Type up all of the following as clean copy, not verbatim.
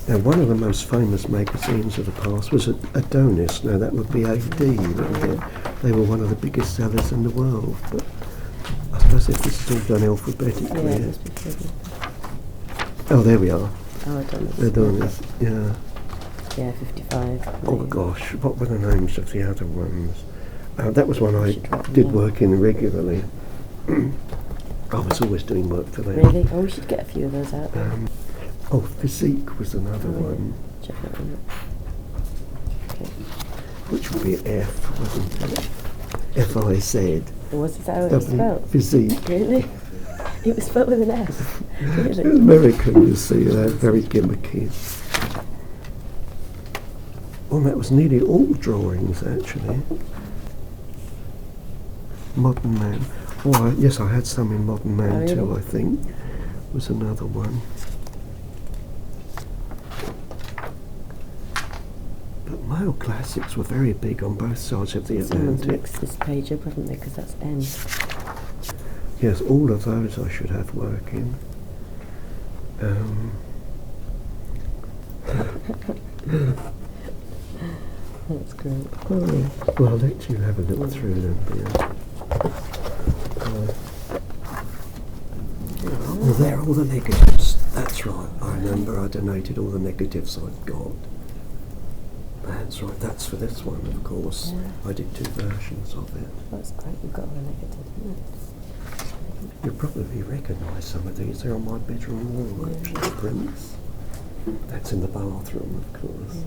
Now, one of the most famous magazines of the past was Adonis. Now, that would be AD, wouldn't it? They were one of the biggest sellers in the world. But I suppose if this is all done alphabetically. Yeah, it must be further. Oh, there we are. Oh, Adonis. Adonis, yeah. Yeah, 55. Oh gosh, what were the names of the other ones? That was one I Should write them did down. work in regularly. I was always doing work for them. Really? Oh, we should get a few of those out there. Physique was another one, Check that one out. Okay. which would be F, wasn't it? F-I-Z. Was that how it was spelled? Physique. Really? It was spelled with an F. Really? American, you see, they're very gimmicky. Well, that was nearly all drawings, actually. Modern Man. Oh, yes, I had some in Modern Man really? too, I think. Was another one. But male classics were very big on both sides of the Someone's Atlantic. mixed this page up, haven't they? Because that's N. Yes, all of those I should have working. That's great. Well, I'll let you have a look through them. Yeah. Well, there are all the negatives. That's right. I remember I donated all the negatives I'd got. That's right. That's for this one, of course. Yeah. I did 2 versions of it. That's great. You've got a negative, isn't it? You'll probably recognise some of these. They're on my bedroom wall, actually, prints. That's in the bathroom, of course.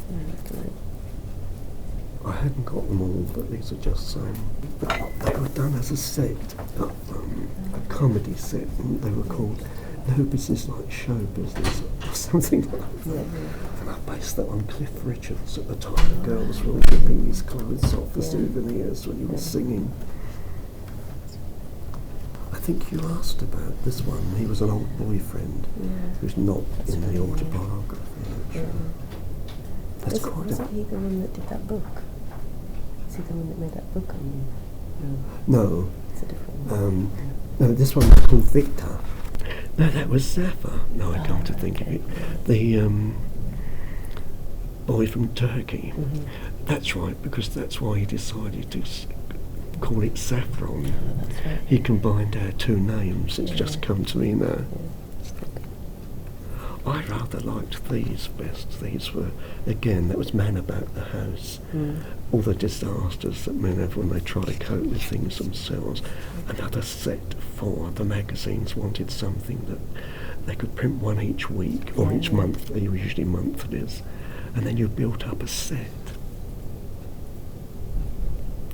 Yeah, that's great. I hadn't got them all, but these are just some. They were done as a set, a comedy set, and they were called No Business Like Show Business, or something like that. Yeah. And I based that on Cliff Richards at the time. The girls were all ripping his clothes off for souvenirs when he was singing. I think you asked about this one. He was an old boyfriend who's not in the autobiography. Actually. That's quite Wasn't he the one that did that book? Was he the one that made that book on you? No. It's a different one. No, this one was called Victor. No, that was Zafar. No, I come to think of it. The boy from Turkey. That's right, because that's why he decided to call it Saffron. Oh, that's right. He combined our 2 names. It's just come to me now. I rather liked these best. These were, again, that was Man About the House. All the disasters that men have when they try to cope with things themselves. Another set for the magazines wanted something that they could print one each week or each month. They were usually monthlies. And then you built up a set.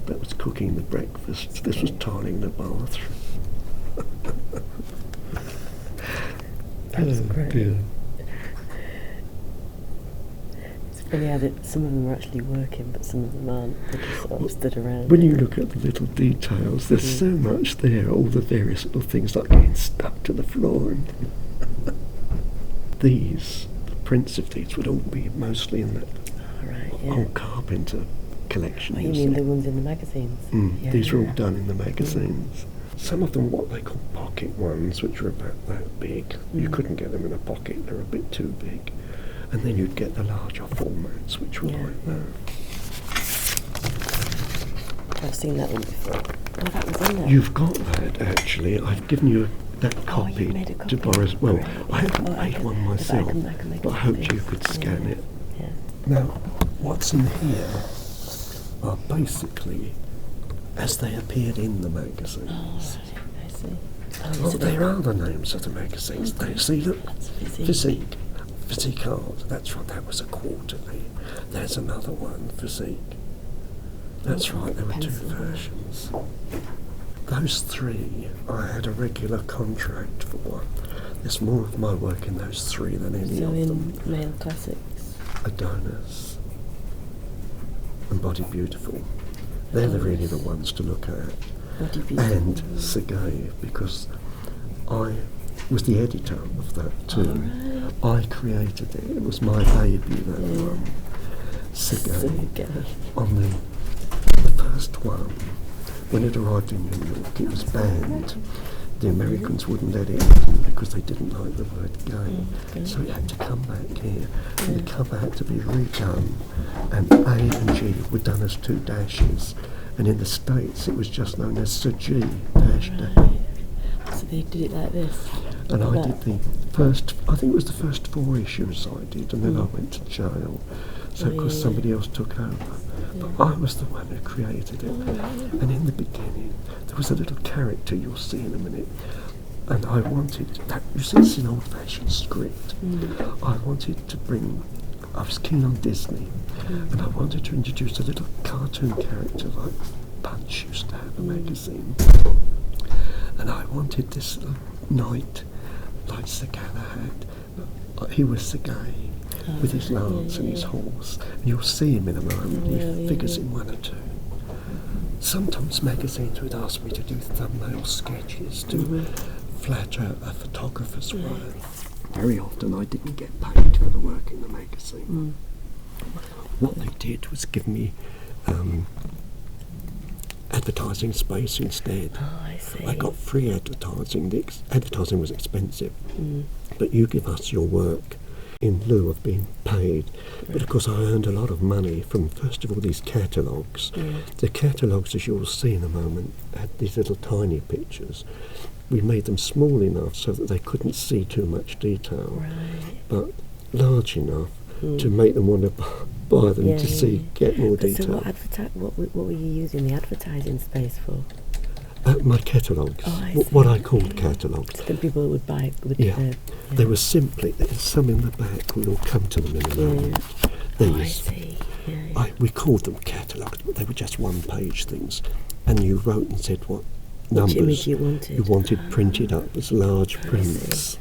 That was cooking the breakfast. This was tiling the bathroom. That's great. Dear. It's funny how that some of them are actually working, but some of them aren't. They just sort of stood around. When you look at the little details, there's so much there, all the various little things like getting stuck to the floor. And these, the prints of these would all be mostly in that old Carpenter collection. Oh, you mean the ones in the magazines? These are all done in the magazines. Some of them what they call pocket ones, which are about that big. You couldn't get them in a pocket, they're a bit too big. And then you'd get the larger formats, which were like that. I've seen that one before. Oh, that was in there. You've got that, actually. I've given you that copy, you made a copy. to borrow. Well, Right. I haven't made one myself, I can make but I it hoped big. you could scan it. Yeah. Now, what's in here are basically as they appeared in the magazines. Oh, I see. Well, they are the names of the magazines. They see, look, That's Physique. Physique. Physique Art. That's right, that was a quarterly. There's another one, Physique. That's right, there were 2 versions. Those 3, I had a regular contract for. There's more of my work in those 3 than any So of in them. male classics. Adonis and Body Beautiful. They're really the ones to look at. Body Beautiful. And Sergei, because I was the editor of that too. I created it. It was my baby, that one. Sergei. On the first one, when it arrived in New York, it was banned the Americans wouldn't let it in because they didn't like the word gay. So it had to come back here, and the cover had to be redone, and A and G were done as 2 dashes, and in the States it was just known as Sir G dash dash. So they did it like this. And I did the first, I think it was the first 4 issues I did, and then I went to jail. So of course somebody else took over. But I was the one who created it. And in the beginning, there was a little character you'll see in a minute. And I wanted that, you see, it's an old-fashioned script. I wanted to bring, I was keen on Disney, and I wanted to introduce a little cartoon character like Punch used to have a magazine. And I wanted this little knight, like Sir Galahad. He was Sir Gay, with his lance and his horse. And you'll see him in a moment. He figures in 1 or 2. Sometimes magazines would ask me to do thumbnail sketches to flatter a photographer's work. Very often I didn't get paid for the work in the magazine. What they did was give me advertising space instead. I see. I got free advertising. The advertising was expensive, but you give us your work in lieu of being paid. But of course I earned a lot of money from, first of all, these catalogues. The catalogues, as you'll see in a moment, had these little tiny pictures. We made them small enough so that they couldn't see too much detail, but large enough to make them want to buy them to see, get more detail. So what were you using the advertising space for? My catalogues, what I called catalogues. So that people would buy. They were simply, there's some in the back, we'll come to them in a moment. I see. We called them catalogues, but they were just 1-page things. And you wrote and said what numbers you wanted printed up as large prints.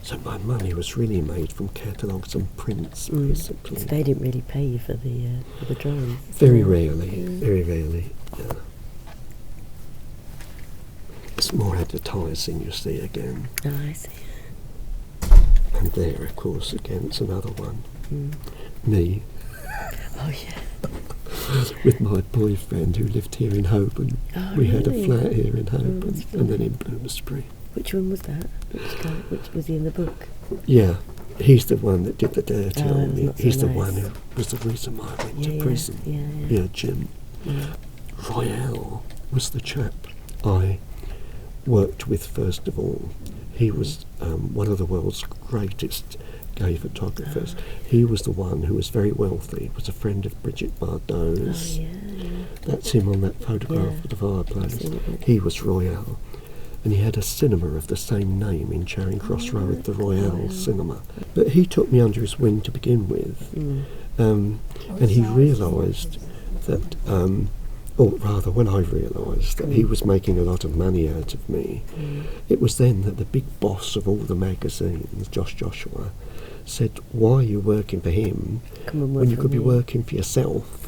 So my money was really made from catalogues and prints, basically. So they didn't really pay you for the drawings? Very rarely, very rarely. It's more advertising, you see, again. Oh, I see. And there, of course, again, it's another one. Me. Oh, yeah. With my boyfriend who lived here in Holborn. We had a flat here in Holborn and then in Bloomsbury. Which one was that? Which was he in the book? Yeah, he's the one that did the dirty on me. He's the nice. one who was the reason why I went to prison. Yeah, Jim. Ronal was the chap I worked with first of all. He was one of the world's greatest gay photographers. He was the one who was very wealthy, was a friend of Bridget Bardot's. That's him on that photograph of the fireplace. He was Royal. And he had a cinema of the same name in Charing Cross Road, the Royal Cinema. But he took me under his wing to begin with. And he realised that, or rather when I realised that he was making a lot of money out of me, it was then that the big boss of all the magazines, Joshua, said, why are you working for him when you could be working for yourself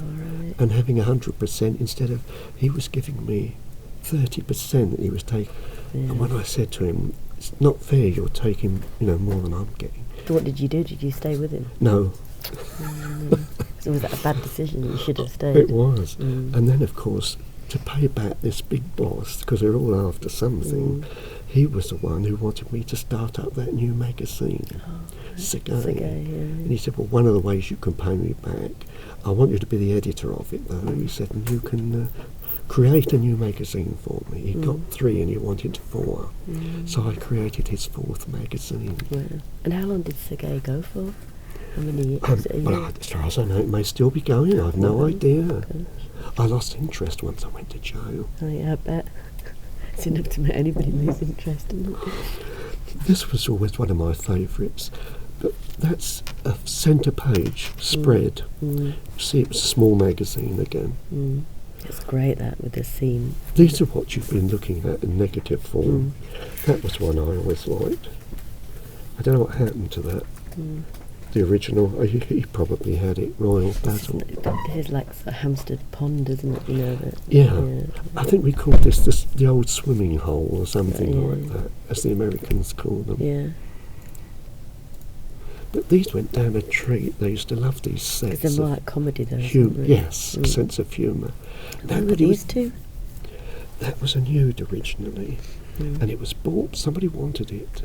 and having 100% instead of, he was giving me 30% that he was taking. And when I said to him, it's not fair, you're taking, more than I'm getting. So what did you do? Did you stay with him? No. So was that a bad decision? You should have stayed. It was. And then, of course, to pay back this big boss, because they're all after something, he was the one who wanted me to start up that new magazine, Physique. And he said, well, one of the ways you can pay me back, I want you to be the editor of it, though. He said, and you can create a new magazine for me. He got 3 and he wanted 4. So I created his 4th magazine. Wow. And how long did Physique go for? How many years? Well, as far as I know, it may still be going. I've no idea. I lost interest once I went to jail. Oh yeah, I bet. It's enough to make anybody lose interest, isn't it? This was always one of my favourites. But that's a centre page spread. See, it was a small magazine again. It's great, that, with the scene. These are what you've been looking at in negative form. That was one I always liked. I don't know what happened to that. The original, he probably had it, Royal Basil. It is like a Hampstead Pond, isn't it? That, yeah, I think we called this the old swimming hole or something like that, as the Americans call them. Yeah. But these went down a treat. They used to love these sets. Because they're more like comedy, though. Yes, a sense of humour. Who were these two? that was a nude originally, and it was bought. Somebody wanted it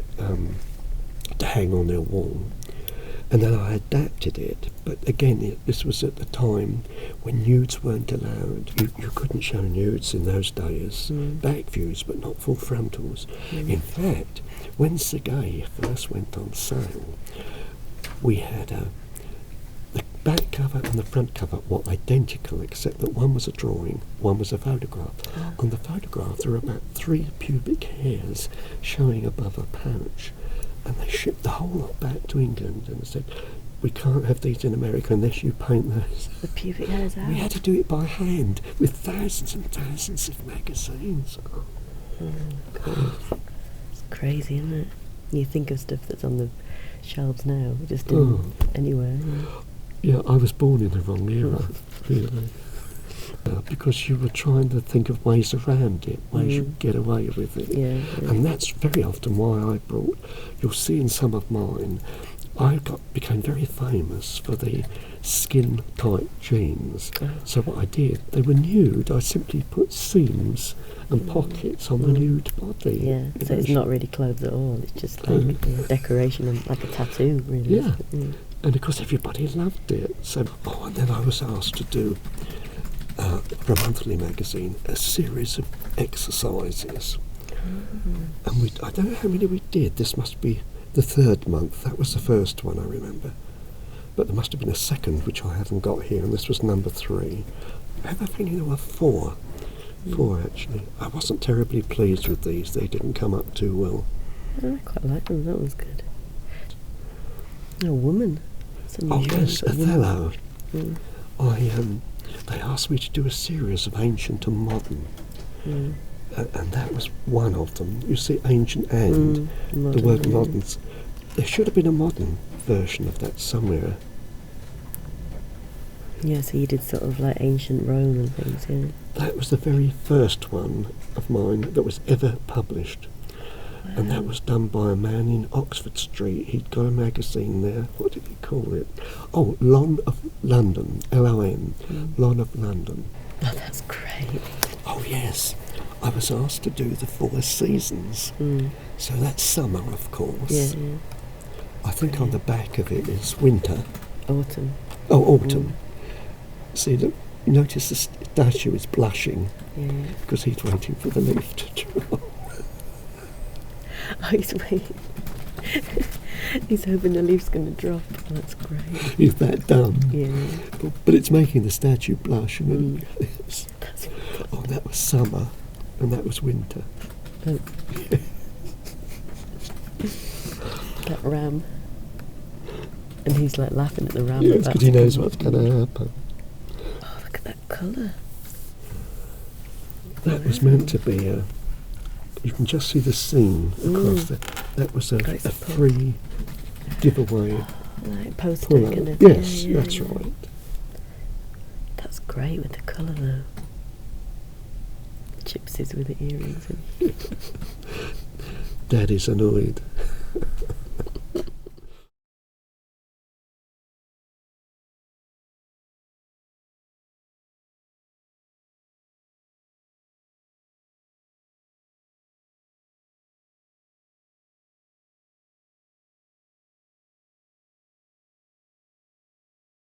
to hang on their wall, and then I adapted it. But again, this was at the time when nudes weren't allowed. You couldn't show nudes in those days. Back views, but not full frontals. In fact, when Physique first went on sale, we had the back cover and the front cover were identical, except that one was a drawing, one was a photograph. On the photograph, there were about 3 pubic hairs showing above a pouch, and they shipped the whole lot back to England and said, we can't have these in America unless you paint those. The pubic hairs out. We had to do it by hand with thousands and thousands of magazines. God. It's crazy, isn't it? You think of stuff that's on the shelves now, just in anywhere. Yeah, I was born in the wrong era, really. Because you were trying to think of ways around it, ways you could get away with it. And that's very often why I brought, you'll see in some of mine, became very famous for the skin tight jeans. So what I did, they were nude, I simply put seams and pockets on the nude body. Yeah, so it's not really clothes at all, it's just like decoration and like a tattoo, really. Yeah, and of course everybody loved it. So, and then I was asked to do, for a monthly magazine, a series of exercises. And I don't know how many we did, this must be the 3rd month. That was the first one, I remember. But there must have been a second, which I haven't got here, and this was number 3. I have a feeling there were 4. 4, actually. I wasn't terribly pleased with these. They didn't come up too well. I quite liked them. That was good. A woman. Oh, yes, Othello. They asked me to do a series of ancient and modern. And that was one of them. You see, ancient and modern, the word moderns. There should have been a modern version of that somewhere. Yeah, so you did sort of like ancient Rome and things, yeah. That was the very first one of mine that was ever published. Wow. And that was done by a man in Oxford Street. He'd got a magazine there. What did he call it? Oh, Lon of London, Lon, Lon of London. Oh, that's great. Oh, yes. I was asked to do the 4 seasons. So that's summer, of course. Yeah. I think on the back of it is winter. Autumn. Oh, autumn. See, look, you notice the statue is blushing because he's waiting for the leaf to drop. Oh, he's waiting. He's hoping the leaf's going to drop. Oh, that's great. Is that dumb? Yeah. But it's making the statue blush. And That's that was summer. And that was winter. Oh. That ram. And he's like laughing at the ram. Yeah, because he knows what's going to happen. Oh, look at that colour. That was meant to be you can just see the scene across there. That was a free giveaway. Like poster kind of. Yes, that's right. That's great with the colour though. Gypsies with the earrings. Daddy's annoyed.